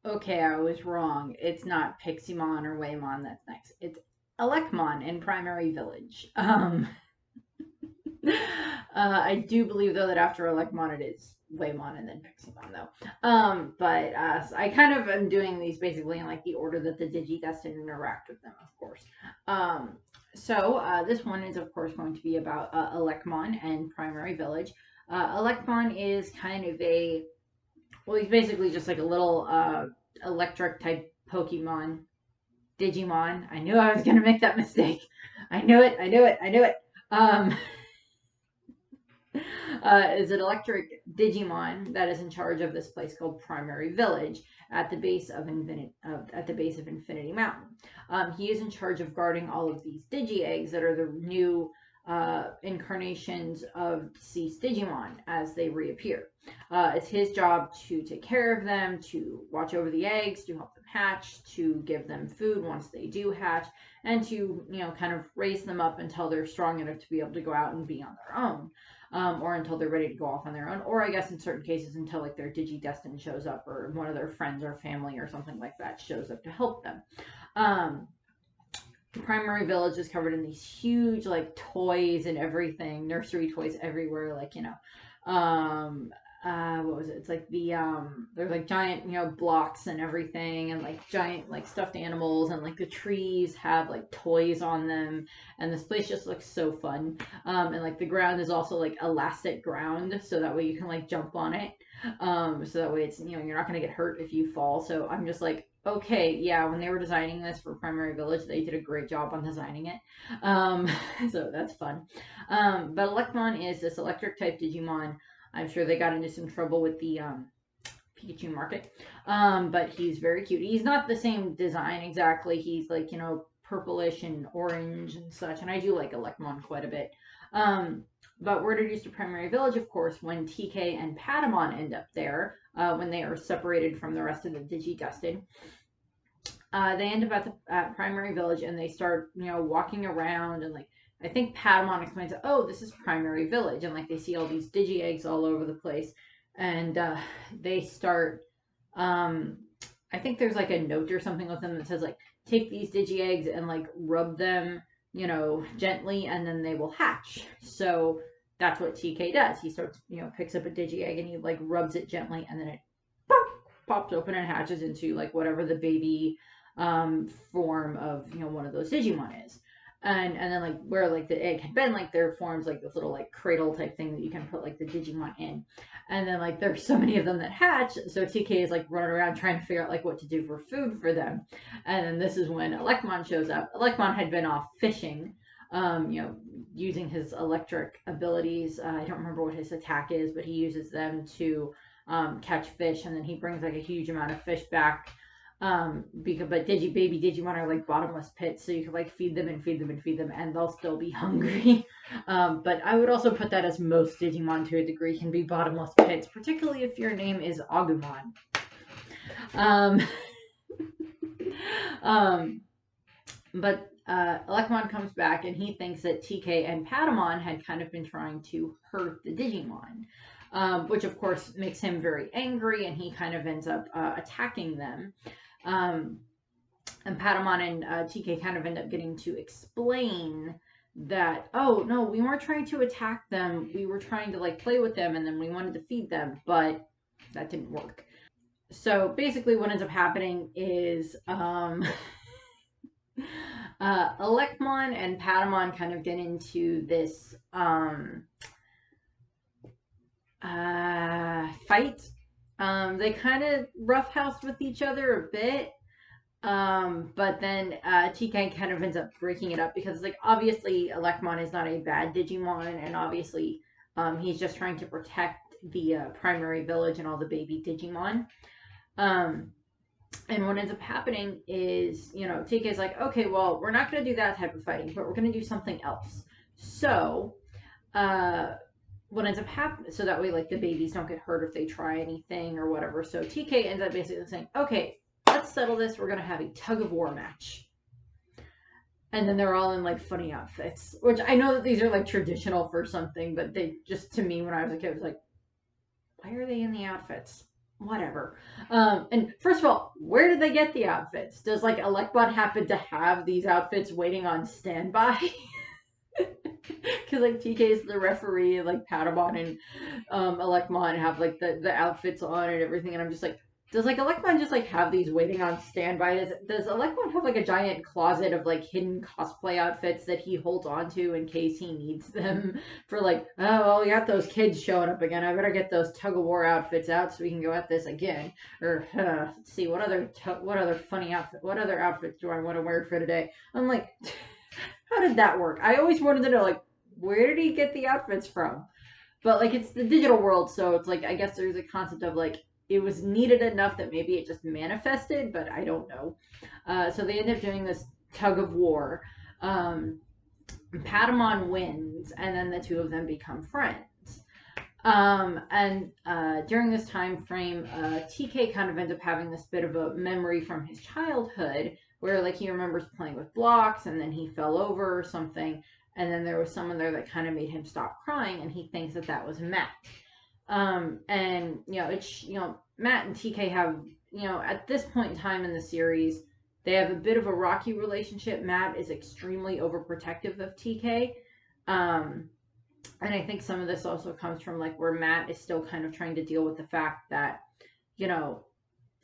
Okay, I was wrong. It's not Piximon or Waymon that's next. It's Elecmon in Primary Village. I do believe though that after Elecmon it is Waymon and then Piximon though. But so I kind of am doing these basically in like the order that the Digidestin interact with them, of course. This one is of course going to be about Elecmon and Primary Village. Elecmon is kind of a well, he's basically just like a little electric type Pokemon, Digimon. I knew I was gonna make that mistake. I knew it. I knew it. I knew it. Um, is an electric Digimon that is in charge of this place called Primary Village at the base of Infinity Mountain. He is in charge of guarding all of these Digi eggs that are the new incarnations of deceased Digimon as they reappear. It's his job to take care of them, to watch over the eggs, to help them hatch, to give them food once they do hatch, and to, kind of raise them up until they're strong enough to be able to go out and be on their own. Or until they're ready to go off on their own, or I guess in certain cases until like their Digidestin shows up, or one of their friends or family or something like that shows up to help them. The primary village is covered in these huge like toys and everything, nursery toys everywhere, like what was it? It's like there's like giant, blocks and everything, and like giant like stuffed animals, and like the trees have like toys on them, and this place just looks so fun. And like the ground is also like elastic ground, so that way you can like jump on it. So that way it's, you're not gonna get hurt if you fall. So I'm just like, okay, yeah, when they were designing this for Primary Village, they did a great job on designing it. So that's fun. But Elecmon is this electric type Digimon. I'm sure they got into some trouble with the Pikachu market. But he's very cute. He's not the same design exactly. He's like, purplish and orange and such. And I do like Elecmon quite a bit. But we're introduced to Primary Village, of course, when TK and Patamon end up there, when they are separated from the rest of the Digidestin. They end up at Primary Village, and they start, walking around, and like I think Patamon explains, "Oh, this is Primary Village," and like they see all these Digi eggs all over the place, and they start. Um, I think there's like a note or something with them that says like, "Take these Digi eggs and like rub them, gently, and then they will hatch." So that's what TK does. He starts, picks up a Digi egg and he like rubs it gently, and then it pop, pops open and hatches into like whatever the baby form of one of those Digimon is. And then like where like the egg had been, like there forms like this little like cradle type thing that you can put like the Digimon in. And then like there's so many of them that hatch, so TK is like running around trying to figure out like what to do for food for them. And then this is when Elecmon shows up. Elecmon had been off fishing, using his electric abilities. I don't remember what his attack is, but he uses them to catch fish, and then he brings like a huge amount of fish back. But baby Digimon are like bottomless pits, so you can like feed them and feed them and feed them, and they'll still be hungry. But I would also put that as most Digimon to a degree can be bottomless pits, particularly if your name is Agumon. Um, but Elecmon comes back, and he thinks that TK and Patamon had kind of been trying to hurt the Digimon. Which of course makes him very angry, and he kind of ends up attacking them. And Patamon and TK kind of end up getting to explain that, oh no, we weren't trying to attack them, we were trying to like play with them, and then we wanted to feed them, but that didn't work. So basically what ends up happening is Elecmon and Patamon kind of get into this fight. They kind of roughhouse with each other a bit. But then TK kind of ends up breaking it up because, like, obviously Elecmon is not a bad Digimon, and obviously he's just trying to protect the primary village and all the baby Digimon. And what ends up happening is, TK is like, okay, well, we're not going to do that type of fighting, but we're going to do something else. So, what ends up happening, so that way, like, the babies don't get hurt if they try anything or whatever. So TK ends up basically saying, okay, let's settle this. We're going to have a tug of war match. And then they're all in, like, funny outfits, which I know that these are, like, traditional for something, but they just, to me, when I was a kid, was like, why are they in the outfits? whatever. And first of all, where did they get the outfits? Does like Elecmon happen to have these outfits waiting on standby? Because like TK is the referee, like Patamon and Elecmon have like the outfits on and everything, and I'm just like, does like Elecmon just like have these waiting on standby? Does Elecmon have like a giant closet of like hidden cosplay outfits that he holds on to in case he needs them for like, oh well, we got those kids showing up again. I better get those tug of war outfits out so we can go at this again. Or let's see what other funny outfit, what other outfits do I want to wear for today? I'm like, how did that work? I always wanted to know like, where did he get the outfits from? But like it's the digital world, so it's like I guess there's a concept of like it was needed enough that maybe it just manifested, but I don't know. So they end up doing this tug of war. Um, Patamon wins, and then the two of them become friends. And during this time frame, TK kind of ends up having this bit of a memory from his childhood where like he remembers playing with blocks and then he fell over or something, and then there was someone there that kind of made him stop crying, and he thinks that that was Matt. And it's Matt and TK have at this point in time in the series they have a bit of a rocky relationship. Matt is extremely overprotective of TK. And I think some of this also comes from like where Matt is still kind of trying to deal with the fact that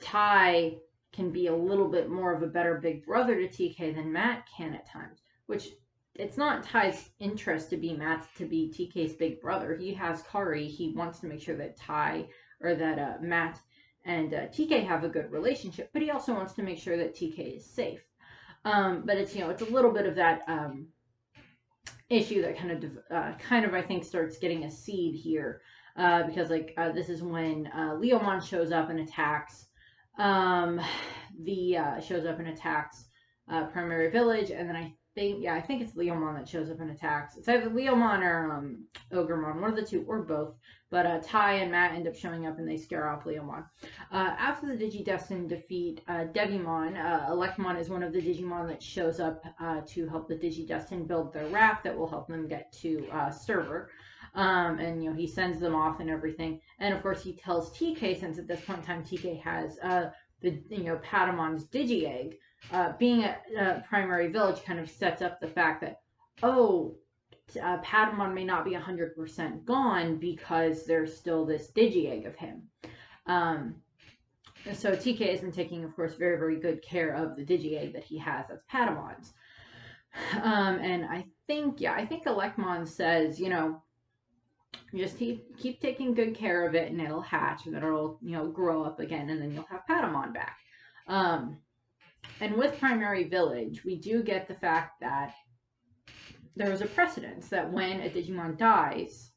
Ty can be a little bit more of a better big brother to TK than Matt can at times, which it's not Ty's interest to be TK's big brother. He has Kari. He wants to make sure that Matt and TK have a good relationship, but he also wants to make sure that TK is safe. But it's it's a little bit of that issue that kind of I think starts getting a seed here, because this is when Leomon shows up and attacks Primary Village, and then I think it's Leomon that shows up and attacks. It's either Leomon or Ogremon, one of the two, or both. But Ty and Matt end up showing up and they scare off Leomon. After the Digidestined defeat Devimon, Elecmon is one of the Digimon that shows up to help the Digidestined build their raft that will help them get to Server. And he sends them off and everything. And of course he tells TK, since at this point in time TK has Patamon's Digi-Egg. Being at Primary Village kind of sets up the fact that, Patamon may not be 100% gone because there's still this Digi-Egg of him. So TK has been taking, of course, very, very good care of the Digi-Egg that he has as Patamon's. And I think Elecmon says, just keep taking good care of it and it'll hatch and it'll, grow up again and then you'll have Patamon back. And with Primary Village, we do get the fact that there is a precedence that when a Digimon dies,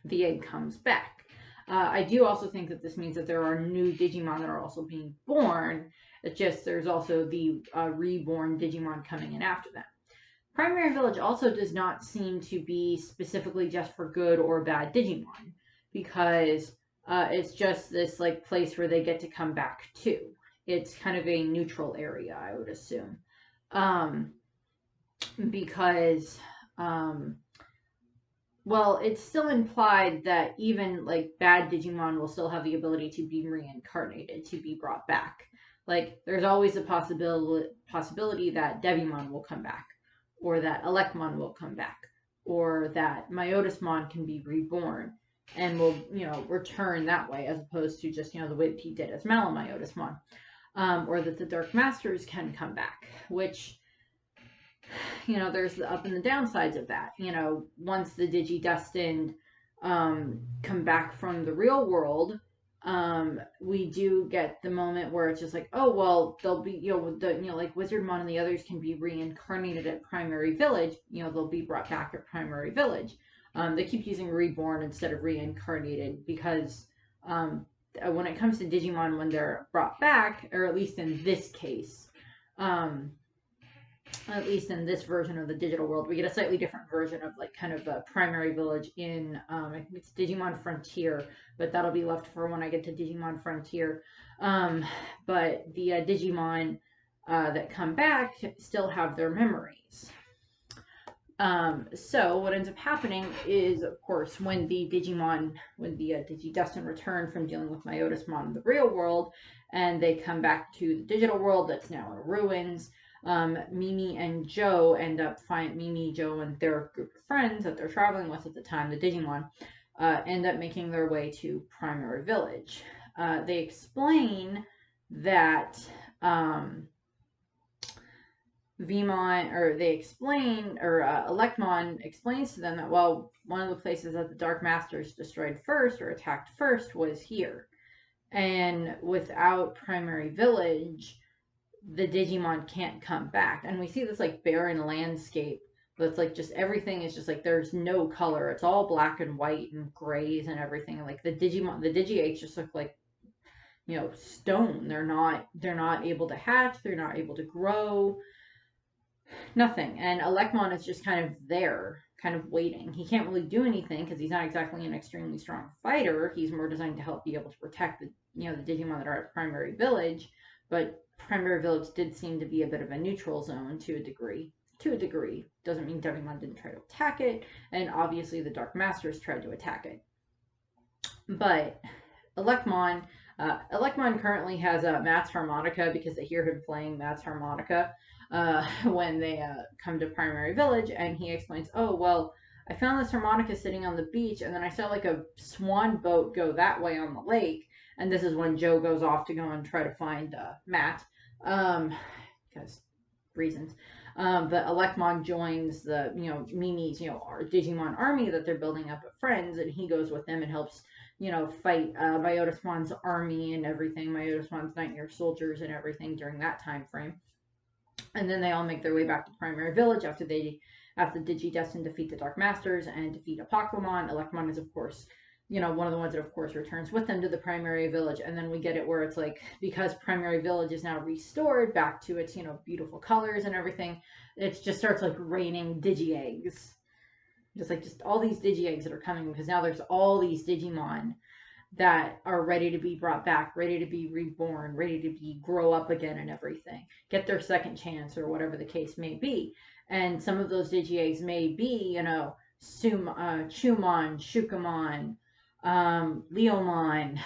the egg comes back. I do also think that this means that there are new Digimon that are also being born. It's just there's also the reborn Digimon coming in after them. Primary Village also does not seem to be specifically just for good or bad Digimon, because it's just this place where they get to come back to. It's kind of a neutral area, I would assume. Because, it's still implied that even, bad Digimon will still have the ability to be reincarnated, to be brought back. There's always a possibility that Devimon will come back, or that Elecmon will come back, or that Myotismon can be reborn and will, return that way, as opposed to just, the way that he did as Malamyotismon. Or that the Dark Masters can come back, which, there's the up and the downsides of that. Once the Digidestined come back from the real world, we do get the moment where it's just they'll be, Wizardmon and the others can be reincarnated at Primary Village, they'll be brought back at Primary Village. They keep using reborn instead of reincarnated because, when it comes to Digimon, when they're brought back, or at least in this case, at least in this version of the digital world, we get a slightly different version of kind of a Primary Village in, I think it's Digimon Frontier, but that'll be left for when I get to Digimon Frontier. But the Digimon that come back still have their memories. So what ends up happening is, of course, when the Digidestin return from dealing with Myotismon in the real world, and they come back to the digital world that's now in ruins, Mimi and Joe end up Mimi, Joe, and their group of friends that they're traveling with at the time, the Digimon, end up making their way to Primary Village. They explain that Elecmon explains to them that, well, one of the places that the Dark Masters destroyed first or attacked first was here. And without Primary Village, the Digimon can't come back. And we see this like barren landscape that's like just everything is just like there's no color. It's all black and white and grays and everything. Like the Digi-Eggs just look like, stone. They're not able to hatch, they're not able to grow. Nothing. And Elecmon is just kind of there, kind of waiting. He can't really do anything because he's not exactly an extremely strong fighter. He's more designed to help be able to protect the Digimon that are at Primary Village. But Primary Village did seem to be a bit of a neutral zone to a degree. Doesn't mean Digimon didn't try to attack it, and obviously the Dark Masters tried to attack it. But Elecmon currently has Matt's harmonica because they hear him playing Matt's harmonica when they come to Primary Village, and he explains, oh, well, I found this harmonica sitting on the beach, and then I saw like a swan boat go that way on the lake, and this is when Joe goes off to go and try to find Matt, because reasons. But Elecmon joins the, Mimi's, Digimon army that they're building up at Friends, and he goes with them and helps, fight Myotismon's army and everything, Myotismon's Nightmare soldiers and everything during that time frame. And then they all make their way back to Primary Village after Digidestin defeat the Dark Masters and defeat Apoclymon. Elecmon is, of course, one of the ones that, of course, returns with them to the Primary Village. And then we get it where it's like, because Primary Village is now restored back to its, beautiful colors and everything, it just starts, like, raining Digi-Eggs. Just all these Digi-Eggs that are coming, because now there's all these Digimon that are ready to be brought back, ready to be reborn, ready to grow up again and everything, get their second chance or whatever the case may be. And some of those Digi-Eggs may be, Chumon, Shukamon, Leomon,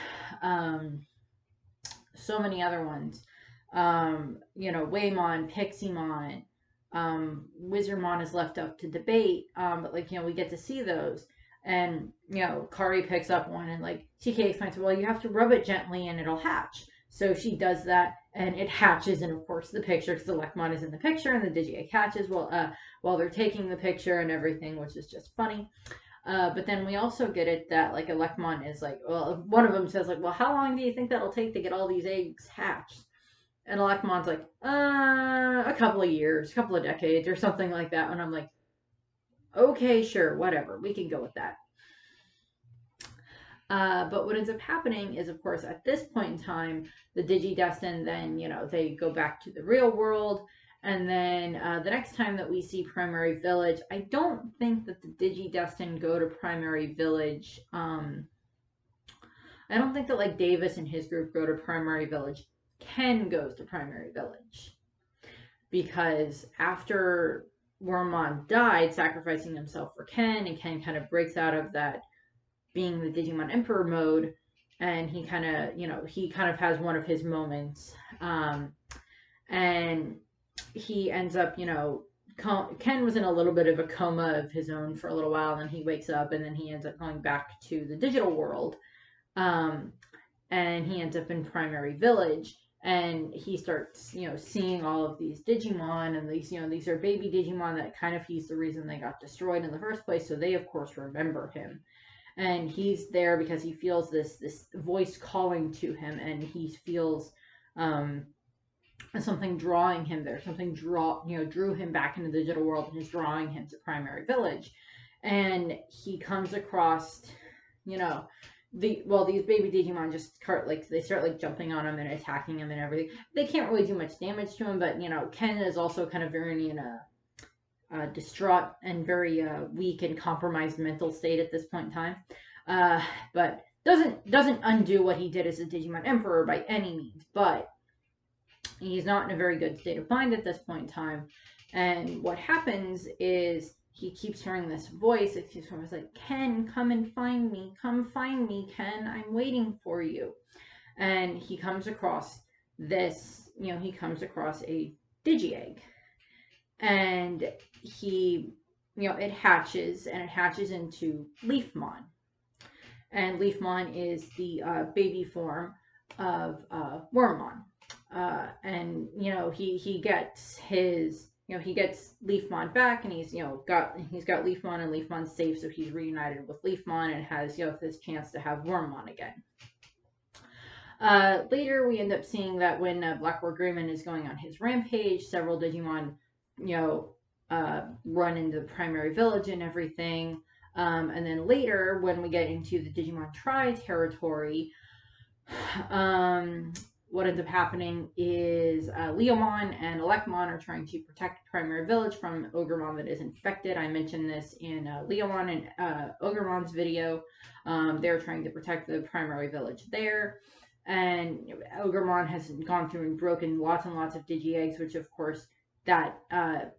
so many other ones, Waymon, Piximon, Wizardmon is left up to debate, but we get to see those. And, Kari picks up one and, TK explains, well, you have to rub it gently and it'll hatch. So she does that and it hatches. And, of course, the picture, because the Elecmon is in the picture and the Digi-Egg hatches while they're taking the picture and everything, which is just funny. But then we also get it that, Elecmon is one of them says, well, how long do you think that'll take to get all these eggs hatched? And Elecmon's like, a couple of years, a couple of decades or something like that. And I'm like, okay, sure, whatever. We can go with that. But what ends up happening is, of course, at this point in time, the Digidestin then, they go back to the real world. And then the next time that we see Primary Village, I don't think that the Digidestin go to Primary Village. I don't think that, Davis and his group go to Primary Village. Ken goes to Primary Village. Because after Wormmon died, sacrificing himself for Ken, and Ken kind of breaks out of that being the Digimon Emperor mode, and he kind of has one of his moments, and he ends up, Ken was in a little bit of a coma of his own for a little while, and then he wakes up, and then he ends up going back to the digital world, and he ends up in Primary Village. And he starts, seeing all of these Digimon, and these are baby Digimon that he's the reason they got destroyed in the first place. So they, of course, remember him. And he's there because he feels this voice calling to him, and he feels something drawing him there. Something drew him back into the digital world and is drawing him to Primary Village. And he comes across, these baby Digimon just they start jumping on him and attacking him and everything. They can't really do much damage to him, but Ken is also kind of very in a distraught and very weak and compromised mental state at this point in time. But doesn't undo what he did as a Digimon Emperor by any means. But he's not in a very good state of mind at this point in time. And what happens is he keeps hearing this voice. It keeps coming. It's like, Ken, come and find me. Come find me, Ken. I'm waiting for you. And he comes across this, he comes across a Digi-Egg. And he, it hatches, and it hatches into Leafmon. And Leafmon is the baby form of Wormmon. And he gets his he gets Leafmon back, and he's got Leafmon, and Leafmon's safe, so he's reunited with Leafmon and has this chance to have Wormmon again. Later, we end up seeing that when Blackboard Greymon is going on his rampage, several Digimon run into the primary village and everything. And then later, when we get into the Digimon Tri territory, what ends up happening is Leomon and Elecmon are trying to protect the primary village from Ogremon that is infected. I mentioned this in Leomon and Ogremon's video. They're trying to protect the primary village there. And Ogremon has gone through and broken lots and lots of Digi-Eggs, which of course that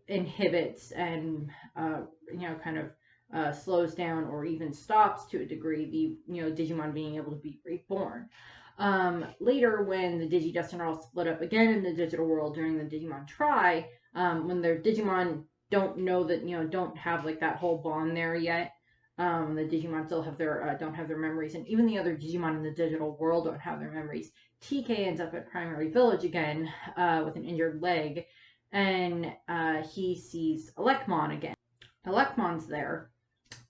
inhibits and kind of slows down or even stops to a degree the Digimon being able to be reborn. Later, when the Digidestin are all split up again in the digital world during the Digimon Tri, when their Digimon don't know that don't have like that whole bond there yet. The Digimon still have their don't have their memories, and even the other Digimon in the digital world don't have their memories. TK ends up at Primary Village again with an injured leg, and he sees Elecmon again. Elecmon's there,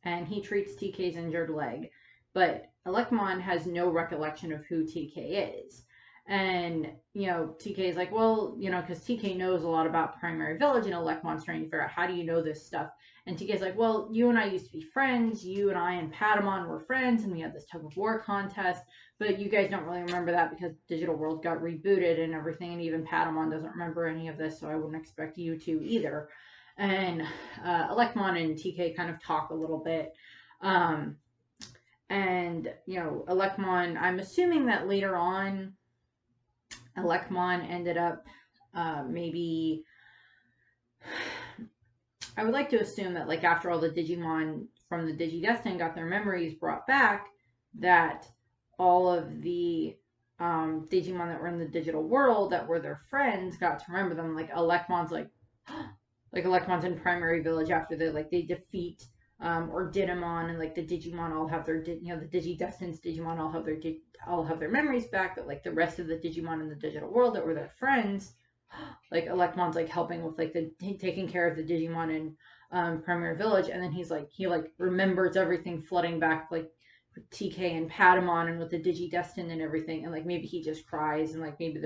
and he treats TK's injured leg, but Elecmon has no recollection of who TK is. And, TK is like, well, because TK knows a lot about Primary Village, and Elecmon's trying to figure out, how do you know this stuff? And TK's like, well, you and I used to be friends. You and I and Patamon were friends, and we had this tug of war contest, but you guys don't really remember that because Digital World got rebooted and everything, and even Patamon doesn't remember any of this, so I wouldn't expect you to either. And Elecmon and TK kind of talk a little bit. And, Elecmon, I'm assuming that later on, Elecmon ended up maybe... I would like to assume that, like, after all the Digimon from the Digidestin got their memories brought back, that all of the Digimon that were in the digital world that were their friends got to remember them. Like, Elecmon's like Elecmon's in Primary Village after they defeat or Dinamon, and like the Digimon all have their the Digidestin's Digimon all have their memories back, but like the rest of the Digimon in the digital world that were their friends, like Elecmon's like helping with like taking care of the Digimon in Primary Village, and then he remembers everything flooding back, like with TK and Patamon and with the Digidestin and everything, and like maybe he just cries, and like maybe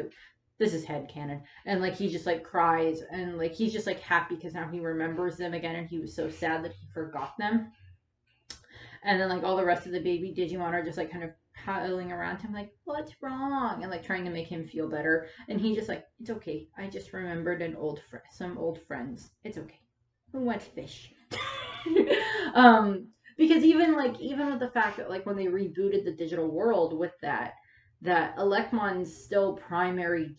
this is headcanon, and like he just like cries, and like he's just like happy because now he remembers them again, and he was so sad that he forgot them. And then like all the rest of the baby Digimon are just like kind of piling around him like, what's wrong, and like trying to make him feel better, and he's just like, it's okay, I just remembered some old friends, it's okay, we went fish. Because even with the fact that like when they rebooted the digital world with that Elecmon's still primary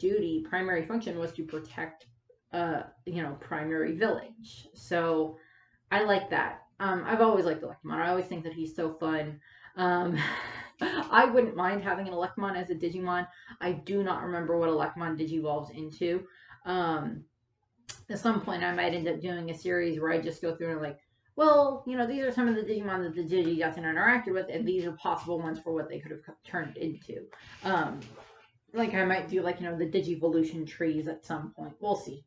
function was to protect Primary Village. So I like that. I've always liked Elecmon. I always think that he's so fun. I wouldn't mind having an Elecmon as a Digimon. I do not remember what Elecmon digivolves into. At some point I might end up doing a series where I just go through and like, well, these are some of the Digimon that the Digidestin interacted with, and these are possible ones for what they could have turned into. Like I might do like, the Digivolution trees at some point. We'll see.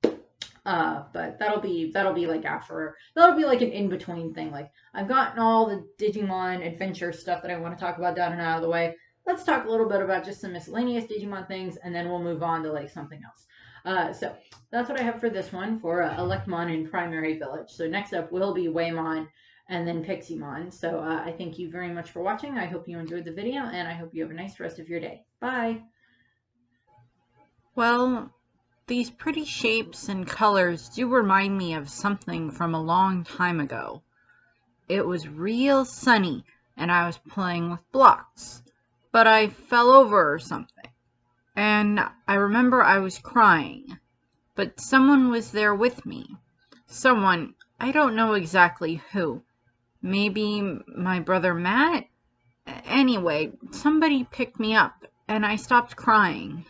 But that'll be like after, that'll be like an in-between thing. Like I've gotten all the Digimon adventure stuff that I want to talk about down and out of the way. Let's talk a little bit about just some miscellaneous Digimon things, and then we'll move on to like something else. So that's what I have for this one for Elecmon in Primary Village. So next up will be Waymon and then Piximon. So I thank you very much for watching. I hope you enjoyed the video, and I hope you have a nice rest of your day. Bye! Well, these pretty shapes and colors do remind me of something from a long time ago. It was real sunny, and I was playing with blocks, but I fell over or something. And I remember I was crying, but someone was there with me. Someone I don't know exactly who. Maybe my brother Matt? Anyway, somebody picked me up and I stopped crying.